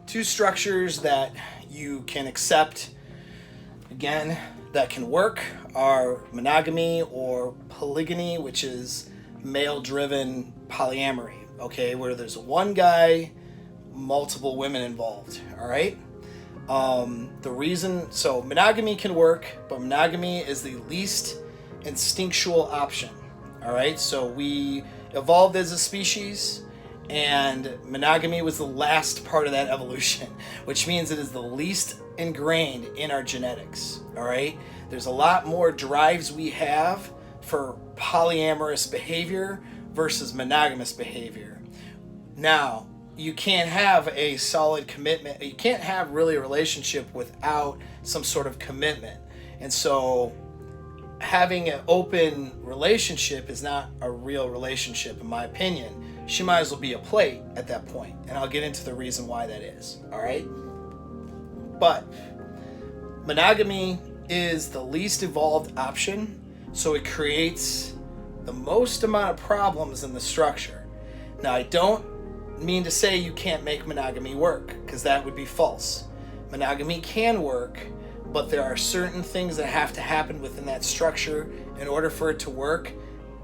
Two structures that you can accept, again, that can work are monogamy or polygamy, which is male-driven polyamory, okay, where there's one guy, multiple women involved, all right? So monogamy can work, but monogamy is the least instinctual option, all right? So we evolved as a species, and monogamy was the last part of that evolution, which means it is the least ingrained in our genetics, all right? There's a lot more drives we have for polyamorous behavior versus monogamous behavior. Now, you can't have a solid commitment. You can't have really a relationship without some sort of commitment. And so having an open relationship is not a real relationship, in my opinion. She might as well be a plate at that point, and I'll get into the reason why that is, all right? But monogamy is the least evolved option, so it creates the most amount of problems in the structure. Now, I don't mean to say you can't make monogamy work, because that would be false. Monogamy can work, but there are certain things that have to happen within that structure in order for it to work,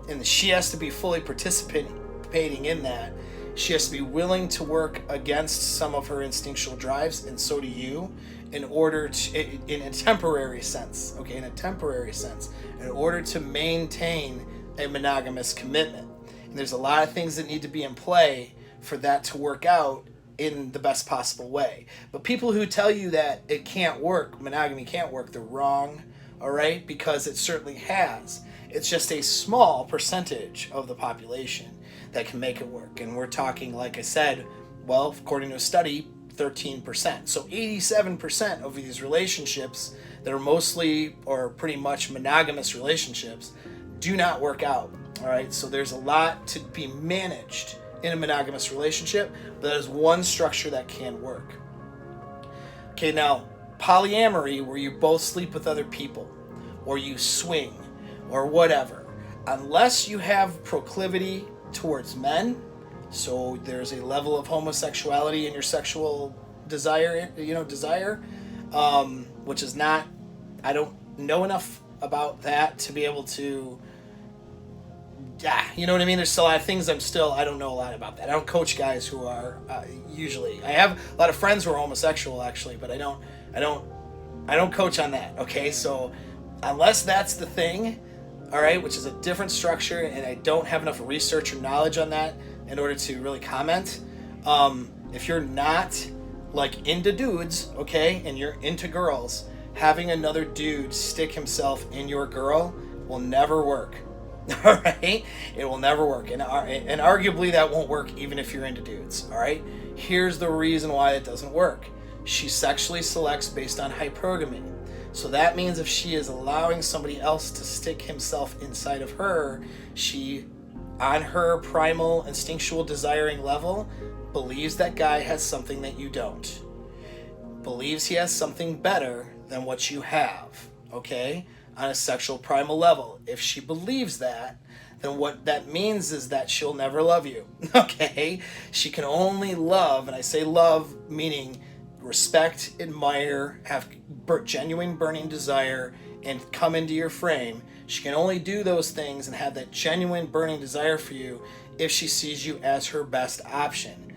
and she has to be fully participating in that. She has to be willing to work against some of her instinctual drives, and so do you, in order to, in a temporary sense, okay, in order to maintain a monogamous commitment. And there's a lot of things that need to be in play for that to work out in the best possible way. But people who tell you that it can't work, monogamy can't work, they're wrong, all right? Because it certainly has. It's just a small percentage of the population that can make it work. And we're talking, like I said, well, according to a study, 13%. So 87% of these relationships that are mostly or pretty much monogamous relationships do not work out, all right? So there's a lot to be managed in a monogamous relationship, but that is one structure that can work. Okay, now, polyamory, where you both sleep with other people, or you swing, or whatever, unless you have proclivity towards men, so there's a level of homosexuality in your sexual desire, which is not, I don't know enough about that to be able to, you know what I mean? There's still a lot of things I don't know a lot about that. I don't coach guys who are usually, I have a lot of friends who are homosexual actually, but I don't coach on that, okay? So unless that's the thing, all right, which is a different structure, and I don't have enough research or knowledge on that in order to really comment. If you're not like into dudes, okay, and you're into girls, having another dude stick himself in your girl will never work. All right, it will never work, and arguably that won't work even if you're into dudes. All right, here's the reason why it doesn't work. She sexually selects based on hypergamy. So that means if she is allowing somebody else to stick himself inside of her, she, on her primal instinctual desiring level, believes that guy has something that you don't. Believes he has something better than what you have, okay? On a sexual primal level. If she believes that, then what that means is that she'll never love you, okay? She can only love, and I say love meaning respect, admire, have genuine burning desire, and come into your frame. She can only do those things and have that genuine burning desire for you if she sees you as her best option.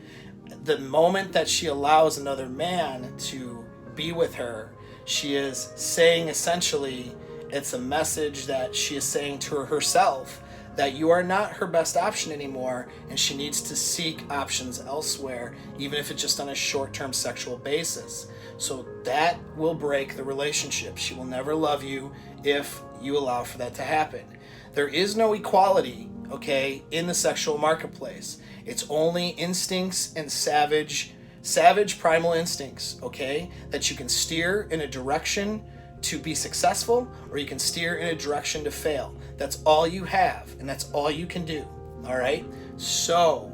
The moment that she allows another man to be with her, she is saying essentially, it's a message that she is saying to herself that you are not her best option anymore, and she needs to seek options elsewhere, even if it's just on a short-term sexual basis. So that will break the relationship. She will never love you if you allow for that to happen. There is no equality, okay, in the sexual marketplace. It's only instincts and savage primal instincts, okay, that you can steer in a direction to be successful, or you can steer in a direction to fail. That's all you have, and that's all you can do, all right? So,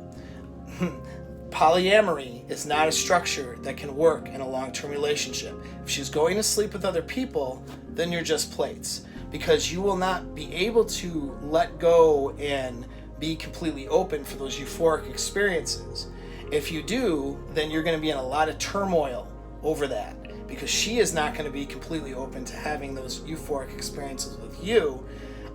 polyamory is not a structure that can work in a long-term relationship. If she's going to sleep with other people, then you're just plates, because you will not be able to let go and be completely open for those euphoric experiences. If you do, then you're going to be in a lot of turmoil over that, because she is not going to be completely open to having those euphoric experiences with you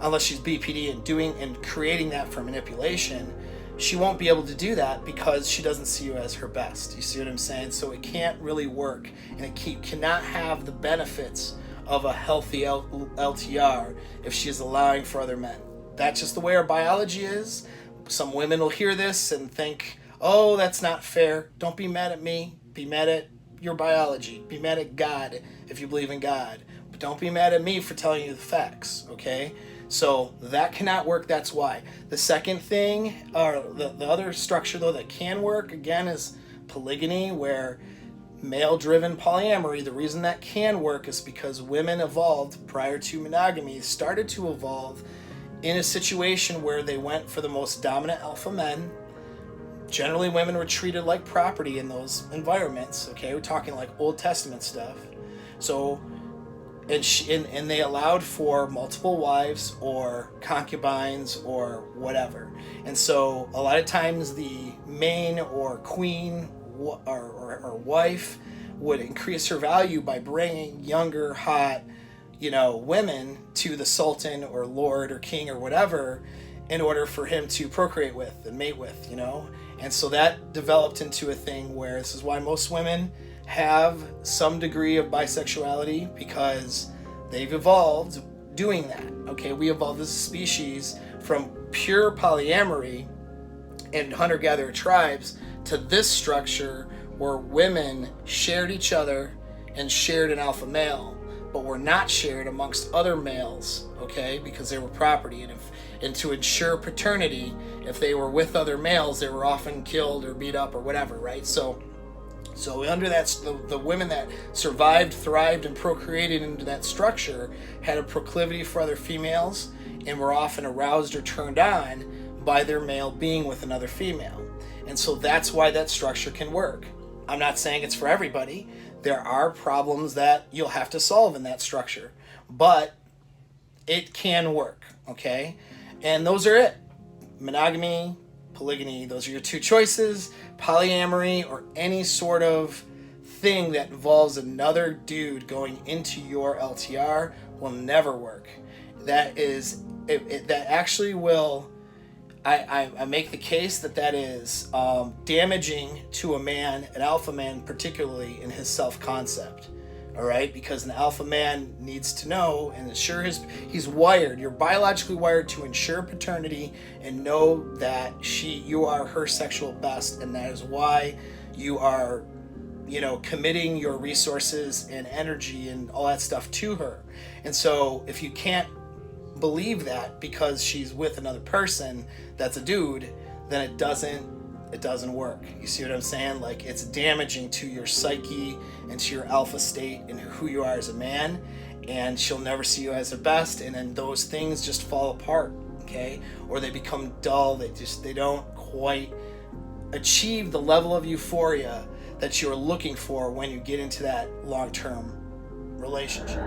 unless she's BPD and doing and creating that for manipulation. She won't be able to do that because she doesn't see you as her best. You see what I'm saying? So it can't really work, and it cannot have the benefits of a healthy LTR if she is allowing for other men. That's just the way our biology is. Some women will hear this and think, oh, that's not fair. Don't be mad at me. Be mad at your biology. Be mad at God if you believe in God. But don't be mad at me for telling you the facts, okay? So that cannot work. That's why. The second thing, or the other structure, though, that can work, again, is polygamy, where male-driven polyamory, the reason that can work is because women evolved prior to monogamy, started to evolve in a situation where they went for the most dominant alpha men. Generally, women were treated like property in those environments, okay? We're talking like Old Testament stuff. So, and they allowed for multiple wives or concubines or whatever. And so a lot of times the main or queen or wife would increase her value by bringing younger, hot, women to the sultan or lord or king or whatever in order for him to procreate with and mate with, And so that developed into a thing where this is why most women have some degree of bisexuality, because they've evolved doing that. Okay, we evolved as a species from pure polyamory and hunter-gatherer tribes to this structure where women shared each other and shared an alpha male, but were not shared amongst other males, okay, because they were property. And to ensure paternity, if they were with other males, they were often killed or beat up or whatever, right? So under that, the women that survived, thrived, and procreated into that structure had a proclivity for other females and were often aroused or turned on by their male being with another female. And so that's why that structure can work. I'm not saying it's for everybody. There are problems that you'll have to solve in that structure, but it can work, okay? And those are it. Monogamy, polygamy, those are your two choices. Polyamory, or any sort of thing that involves another dude going into your LTR, will never work. That actually will, I make the case that is damaging to a man, an alpha man particularly, in his self-concept. All right, because an alpha man needs to know and ensure he's wired. You're biologically wired to ensure paternity and know that you are her sexual best, and that is why you are, committing your resources and energy and all that stuff to her. And so if you can't believe that because she's with another person that's a dude, then it doesn't work. You see what I'm saying? Like, it's damaging to your psyche and to your alpha state and who you are as a man, and she'll never see you as her best, and then those things just fall apart, okay? Or they become dull. They don't quite achieve the level of euphoria that you're looking for when you get into that long-term relationship.